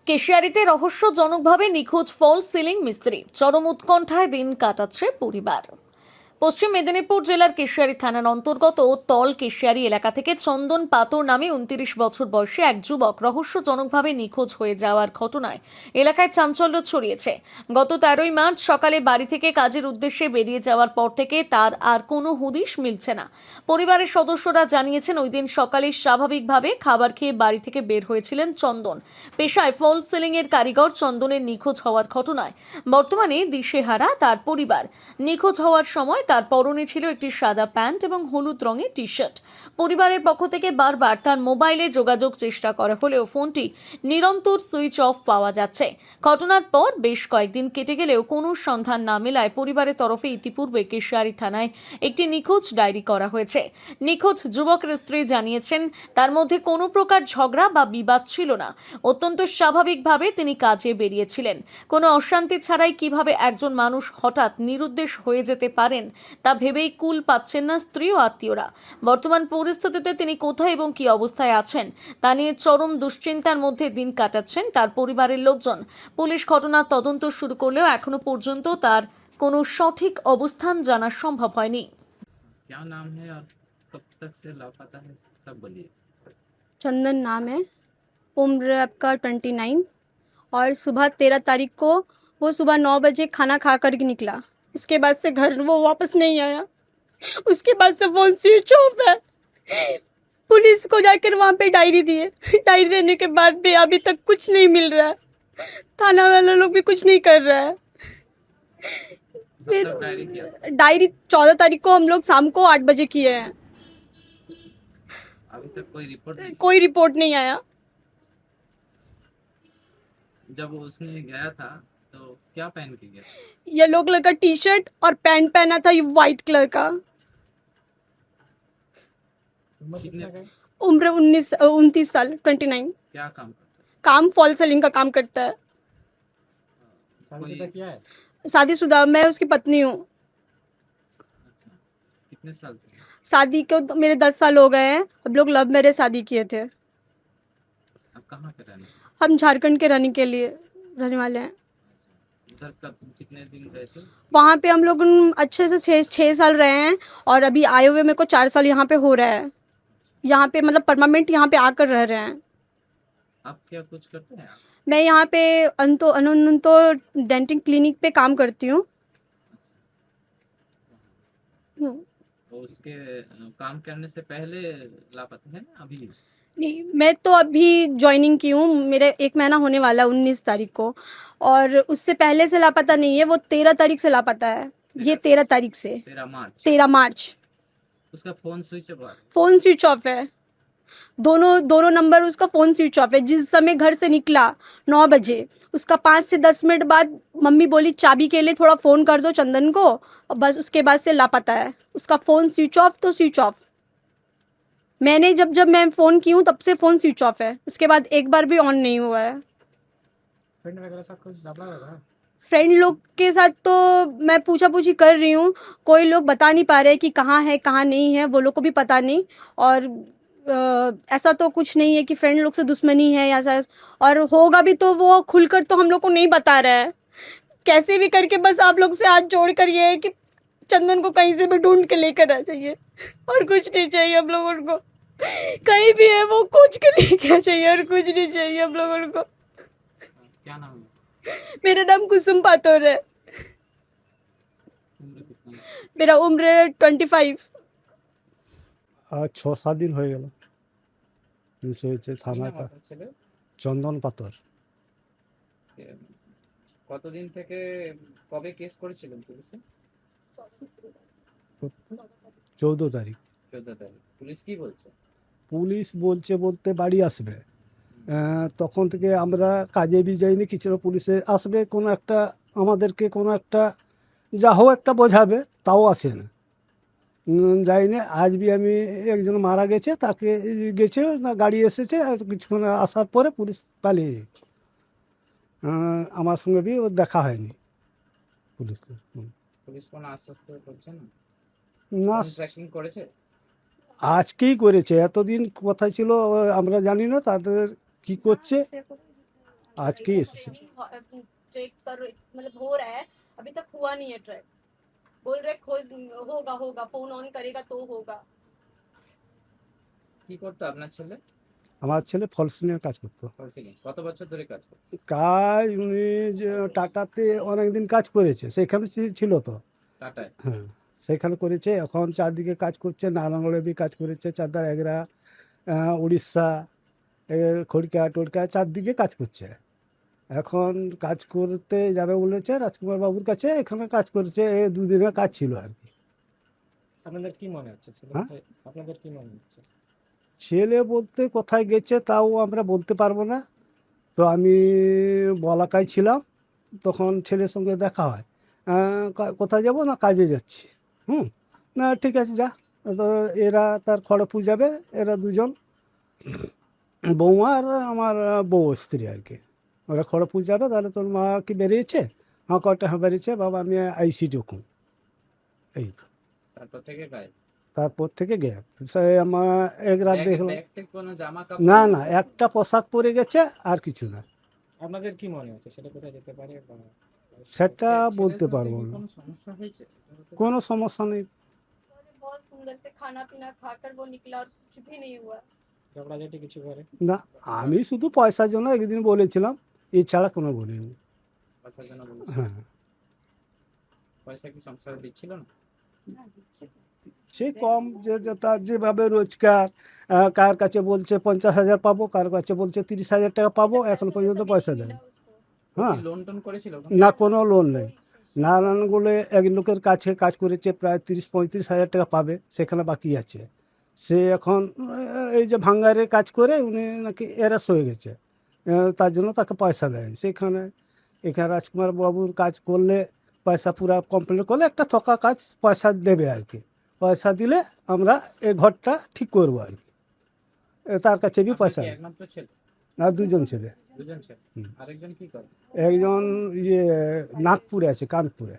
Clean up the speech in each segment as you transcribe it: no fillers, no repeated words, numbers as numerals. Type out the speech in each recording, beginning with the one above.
কেশিয়ারিতে রহস্যজনকভাবে নিখোঁজ ফল সিলিং মিস্ত্রি, চরম উৎকণ্ঠায় দিন কাটাচ্ছে পরিবার। পশ্চিম মেদিনীপুর জেলার কেশিয়ারি থানার অন্তর্গত তল কেশিয়ারি এলাকা থেকে চন্দন পাতর নামে 29 বছর বয়সী এক যুবক রহস্যজনকভাবে নিখোঁজ হয়ে যাওয়ার ঘটনায় এলাকায় চাঞ্চল্য ছড়িয়েছে। গত 13ই মার্চ সকালে বাড়ি থেকে কাজের উদ্দেশ্যে বেরিয়ে যাওয়ার পর থেকে তার আর কোনো হদিশ মিলছে না। পরিবারের সদস্যরা জানিয়েছেন, ওই দিন সকালে স্বাভাবিকভাবে খাবার খেয়ে বাড়ি থেকে বের হয়েছিলেন চন্দন। পেশায় ফল সিলিং এর কারিগর চন্দনের নিখোঁজ হওয়ার ঘটনায় বর্তমানে দিশেহারা তার পরিবার। নিখোঁজ হওয়ার সময় তার পরনে ছিল একটি সাদা প্যান্ট এবং হলুদ রঙের টি শার্ট। পরিবারের পক্ষ থেকে বারবার তার মোবাইলে যোগাযোগ চেষ্টা করা হলেও ফোনটি নিরন্তর সুইচ অফ পাওয়া যাচ্ছে। ঘটনার পর বেশ কয়েকদিন কেটে গেলেও কোনো সন্ধান না মেলায় পরিবারের তরফে ইতিপূর্বে কেশিয়ারি থানায় একটি নিখোঁজ ডায়েরি করা হয়েছে। নিখোঁজ যুবকের স্ত্রী জানিয়েছেন, তার মধ্যে কোনো প্রকার ঝগড়া বা বিবাদ ছিল না। অত্যন্ত স্বাভাবিকভাবে তিনি কাজে বেরিয়েছিলেন। কোনো অশান্তি ছাড়াই কিভাবে একজন মানুষ হঠাৎ নিরুদ্দেশ হয়ে যেতে পারেন তা ভেবেই কুল পাচ্ছেন না স্ত্রী ও আত্মীয়রা। বর্তমান পরিস্থিতিতে তিনি কোথায় এবং কি অবস্থায় আছেন তা নিয়ে চরম দুশ্চিন্তার মধ্যে দিন কাটাচ্ছেন তার পরিবারের লোকজন। পুলিশ ঘটনার তদন্ত শুরু করলেও এখনো পর্যন্ত তার কোনো সঠিক অবস্থান জানা সম্ভব হয়নি। क्या नाम है और कब तक से लापता है, सब बोलिए। चंदन नाम है। उम्र आपका 29। और सुबह 13 तारीख को वो सुबह 9 बजे खाना खा कर के निकला। उसके बाद से घर वो वापस नहीं आया। उसके बाद से फोन स्विच ऑफ है। पुलिस को जाकर वहाँ पे डायरी दिए। डायरी देने के बाद भी अभी तक कुछ नहीं मिल रहा है। थाना वाला लोग भी कुछ नहीं कर रहा है। फिर मतलब डायरी किया, डायरी 14 तारीख को हम लोग शाम को 8 बजे किए हैं। अभी तक कोई रिपोर्ट नहीं। कोई रिपोर्ट नहीं आया। जब उसने गया था तो क्या पहन के गया? येलो कलर का टी शर्ट और पैंट पहना था, ये वाइट कलर का। कितने उम्र 29 साल 29। क्या काम करता काम फॉल सेलिंग का काम करता है। है? कोई क्या है? शादीशुदा, मैं उसकी पत्नी हूँ। कितने साल से? शादी को तो मेरे 10 साल हो गए हैं। हम लोग लव मैरिज शादी किए थे। अब कहाँ पे रहने? हम झारखंड के रहने वाले हैं। उधर कब कितने दिन रहे थे? वहाँ पे हम लोग अच्छे से 6 साल रहे हैं। और अभी आए हुए मेरे को 4 साल यहाँ पे हो रहा है। यहाँ पे मतलब परमानेंट यहाँ पे आकर रह रहे हैं। आप क्या कुछ करते हैं आप? मैं यहाँ पे अनंतो डेंटिंग क्लिनिक पे काम करती हूँ। तो उसके काम करने से पहले लापता है ना अभी? नहीं, मैं तो अभी ज्वाइनिंग की हूँ। मेरे 1 महीना होने वाला 19 तारीख को। और उससे पहले से लापता नहीं है। वो 13 तारीख से लापता है। ये 13 तारीख से 13 मार्च। 13 मार्च। उसका फोन स्विच ऑफ है। फोन स्विच ऑफ है। दोनों नंबर उसका फोन स्विच ऑफ है। जिस समय घर से निकला 9 बजे, उसका 5 से 10 मिनट बाद मम्मी बोली चाबी के लिए थोड़ा फ़ोन कर दो चंदन को, और बस उसके बाद से लापता है। उसका फ़ोन स्विच ऑफ तो स्विच ऑफ। मैंने जब मैं फ़ोन की हूँ तब से फ़ोन स्विच ऑफ है। उसके बाद एक बार भी ऑन नहीं हुआ है। फ्रेंड वगैरह साथ कुछ लफड़ा होगा? फ्रेंड लोग के साथ तो मैं पूछा पूछी कर रही हूँ। कोई लोग बता नहीं पा रहे कि कहाँ है कहाँ नहीं है, वो लोग को भी पता नहीं। और ऐसा तो कुछ नहीं है कि फ्रेंड लोग से दुश्मनी है या ऐसा। और होगा भी तो वो खुलकर तो हम लोग को नहीं बता रहा है। कैसे भी करके बस आप लोग से हाथ जोड़ कर ये है कि चंदन को कहीं से भी ढूंढ के लेकर आ जाइए। और कुछ नहीं चाहिए हम लोगों को। कहीं भी है वो खोज के लेके आ चाहिए, और कुछ नहीं चाहिए हम लोगों को। क्या नाम है? मेरा नाम कुसुम पातोर है। उम्र कितना है? मेरा उम्र 25। আর 6-7 দিন হয়ে গেল পুলিশ হয়েছে কি থানায় নাম আপনার ছেলে? চন্দন পাতর। কতদিন থেকে কবে কেস করেছিলেন পুলিশে? 14 তারিখ। 14 তারিখ। পুলিশ কি বলছে? পুলিশ বলতে বাড়ি আসবে। তখন থেকে আমরা কাজে বি যাইনি, কিছু পুলিশে আসবে কোনো একটা আমাদেরকে কোনো একটা যা হোক একটা বোঝাবে, তাও আসে না। যাইনি। আজ বি আমি একজন মারা গেছে, তাকে গেছে না গাড়ি এসেছে, আর কিছুক্ষণ আসার পরে পুলিশ পালিয়ে গেছে। আমার সঙ্গে বি ওর দেখা হয়নি পুলিশকে। পুলিশ কোনো আশ্বস্ত করছে না? না, ট্র্যাকিং করেছে? আজকেই করেছে। এতদিন কোথায় ছিল আমরা জানি না, তাদের কি করছে আজকেই এসেছে। ट्रैक कर मतलब हो रहा है, अभी तक हुआ नहीं है ट्रैक। बोल रहे खोज होगा होगा, फोन ऑन करेगा तो होगा। কি করতো আপনার ছেলে? আমার ছেলে ফল সিলিংয়ের কাজ করতো। ফলসিলিং কত বছর ধরে কাজ করতো? কাজ উনি যে টাটাতে অনেকদিন কাজ করেছে, সেখানে ছিল তো। টাটায়? হ্যাঁ, সেখানে করেছে। এখন চারদিকে কাজ করছে, নারায়ণগড়ে বি কাজ করেছে, চারদার এগরা, উড়িষ্যা, খড়িকা টড়িকা চারদিকে কাজ করছে। এখন কাজ করতে যাবে বলেছে রাজকুমার বাবুর কাছে, এখানে কাজ করেছে। দুদিনের কাজ ছিল আর কি। আপনাদের কি মনে হচ্ছে ছেলে হ্যাঁ? কোথায়- আপনাদের কি মনে হচ্ছে? ছেলে বলতে কোথায় গেছে তাও আমরা বলতে পারবো না। তো আমি বলাকায় ছিলাম, তখন ছেলের সঙ্গে দেখা হয়। কোথায় যাব না, কাজে যাচ্ছি। না ঠিক আছে যা। তো এরা তার খড়গপুর যাবে, এরা দুজন, বৌমা আর আমার বউ স্ত্রী আর কি। ওরা খড়গপুর যাবে। তাহলে তোর মা কি বেরিয়েছে? হ্যাঁ, কটা হ্যাঁ বেরিয়েছে বাবা, আমি আইসি ঢুকুন। এই তো, তারপর থেকে গায়ে তারপর থেকে গে সে আমার এক রাত দেখলাম। ব্যাগ থেকে কোনো জামা কাপড়? না না, একটা পোশাক পরে গেছে, আর কিছু না। আপনাদের কি মনে হচ্ছে ছেলে কোথায় যেতে পারে বা সেটা ছেলের বলতে সঙ্গে পারবো কি না। কোনো সমস্যা হয়েছে? কোনো সমস্যা নেই। बहुत सुंदर से खाना पीना खाकर वो निकला और कुछ भी नहीं हुआ। ঝগড়াঝাটি কিছু করে? না, আমি শুধু পয়সার জন্য একদিন বলেছিলাম, এছাড়া কোনো বলিনি। পয়সার জন্য বলেছে? হ্যাঁ, পয়সা কি সংসারে দিচ্ছিল না? সে কম যে তার যেভাবে রোজগার, কার কাছে বলছে 50,000 পাবো, কার কাছে বলছে 30,000 টাকা পাবো, এখন পর্যন্ত পয়সা দেয়। হ্যাঁ, লোন টোন করেছিল? না কোনো লোন নেই। নারায়ণগড়ে এক লোকের কাছে কাজ করেছে, প্রায় 30-35,000 টাকা পাবে, সেখানে বাকি আছে। সে এখন এই যে ভাঙ্গারে কাজ করে উনি নাকি এরাস হয়ে গেছে, তার জন্য তাকে পয়সা দেয় সেখানে। এখানে রাজকুমার বাবুর কাজ করলে পয়সা পুরা কমপ্লিট করলে একটা থকা কাজ পয়সা দেবে আর কি। পয়সা দিলে আমরা এই ঘরটা ঠিক করবো আর কি। তার কাছে বি আপনার পয়সা কি নেই। একমাত্র ছেলে? আর দুজন ছেলে। দুজন ছেলে? আরেকজন কি করে? একজন ইয়ে নাগপুরে আছে, কানপুরে।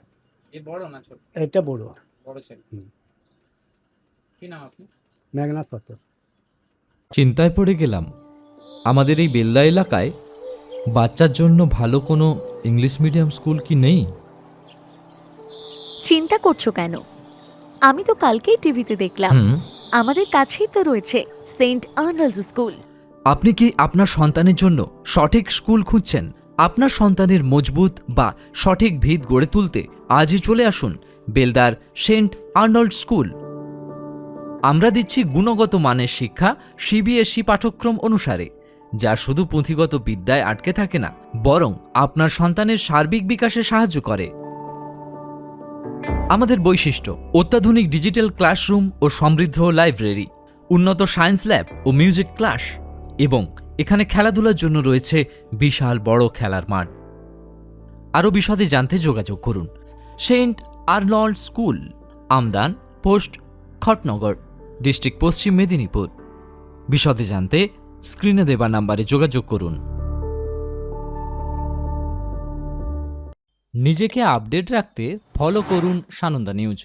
এ বড় না ছোট? এটা বড়, বড় ছেলে। হুম। কি নাম আপনি? মেঘনাথ পাত্র। চিন্তায় পড়ে গেলাম, আমাদের এই বেলদা এলাকায় বাচ্চার জন্য ভালো কোনো ইংলিশ মিডিয়াম স্কুল কি নেই? চিন্তা করছো কেন? আমি তো কালকেই টিভিতে দেখলাম, হুম। আমাদের কাছেই তো রয়েছে সেন্ট আর্নল্ডস স্কুল। আপনি কি আপনার সন্তানের জন্য সঠিক স্কুল খুঁজছেন? আপনার সন্তানের মজবুত বা সঠিক ভিত গড়ে তুলতে আজই চলে আসুন বেলদার সেন্ট আর্নল্ড স্কুল। আমরা দিচ্ছি গুণগত মানের শিক্ষা সিবিএসই পাঠ্যক্রম অনুসারে, যা শুধু পুঁথিগত বিদ্যায় আটকে থাকে না, বরং আপনার সন্তানের সার্বিক বিকাশে সাহায্য করে। আমাদের বৈশিষ্ট্য: অত্যাধুনিক ডিজিটাল ক্লাসরুম ও সমৃদ্ধ লাইব্রেরি, উন্নত সায়েন্স ল্যাব ও মিউজিক ক্লাস, এবং এখানে খেলাধুলার জন্য রয়েছে বিশাল বড় খেলার মাঠ। আরও বিশদে জানতে যোগাযোগ করুন Saint Arnold school, Amdan post, Khatnagar, district Paschim Medinipur. বিশদে জানতে স্ক্রিনে দেওয়া নাম্বারে যোগাযোগ করুন। নিজেকে আপডেট রাখতে ফলো করুন সানন্দা নিউজ।